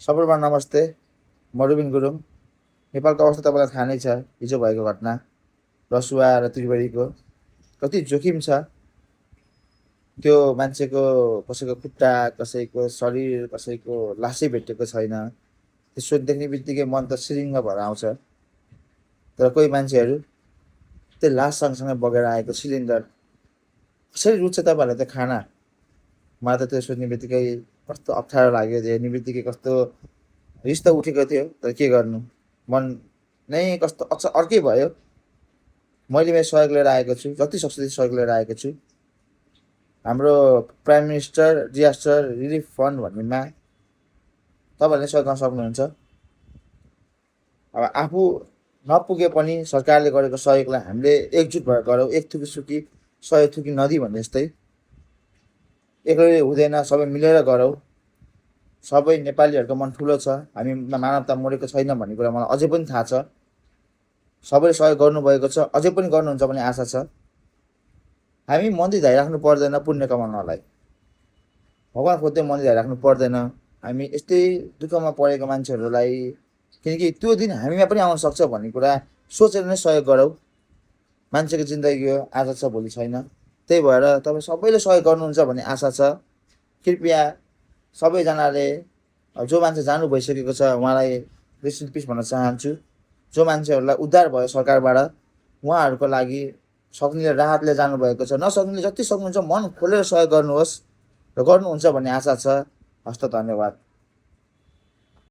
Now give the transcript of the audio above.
सबैमा नमस्ते। म रुबिन गुरुङ। नेपालको अवस्था तपाईँलाई थाहा नै छ, हिजो भएको घटना रसुवा र त्रिवेणीको कति जोखिम छ। त्यो मान्छेको कसैको खुट्टा, कसैको शरीर, कसैको लासै भेटेको छैन। त्यसो देख्ने बित्तिकै मन त सिरिङ्ग भएर आउँछ। तर कोही मान्छेहरू त्यो लास सँगसँगै बगेर आएको सिलिन्डर कसरी रुच्छ तपाईँहरूलाई त्यो खाना? मलाई त त्यो सोध्ने बित्तिकै कस्तो अप्ठ्यारो लाग्यो, हेर्ने बित्तिकै कस्तो रिस त उठेको थियो, तर के गर्नु, मन नै कस्तो अर्कै भयो। मैले मेरो सहयोग लिएर आएको छु, जति सक्छु त्यति सहयोग लिएर आएको छु। हाम्रो prime minister disaster relief fund भन्नेमा तपाईँहरूले सहयोग गर्न सक्नुहुन्छ। अब आफू नपुगे पनि सरकारले गरेको सहयोगलाई हामीले एकजुट भएर गरौँ, एक थुकी सुकी 100 थुकी नदी भन्ने जस्तै। एक्लै हुँदैन, सबै मिलेर गरौँ। सबै नेपालीहरूको मन ठुलो छ, हामी मानवता मरेको छैन भन्ने कुरा मलाई अझै पनि थाहा छ। सबैले सहयोग गर्नुभएको छ, अझै पनि गर्नुहुन्छ भन्ने आशा छ। हामी मन्दिर धाइराख्नु पर्दैन पुण्य कमाउनलाई, भगवान् खोज्दै मन्दिर धाइराख्नु पर्दैन। हामी यस्तै दुःखमा परेको मान्छेहरूलाई, किनकि त्यो दिन हामीमा पनि आउन सक्छ भन्ने कुरा सोचेर नै सहयोग गरौँ। मान्छेको जिन्दगी हो, आज छ भोलि छैन। त्यही भएर तपाईँ सबैले सहयोग गर्नुहुन्छ भन्ने आशा छ। कृपया सबैजनाले, जो मान्छे जानु भइसकेको छ उहाँलाई रेस्ट इन पिस भन्न चाहन्छु। जो मान्छेहरूलाई उद्धार भयो सरकारबाट, उहाँहरूको लागि सक्नेले राहतले जानुभएको छ, नसक्नेले जति सक्नुहुन्छ मन खोलेर सहयोग गर्नुहोस् र गर्नुहुन्छ भन्ने आशा छ। हस्त, धन्यवाद।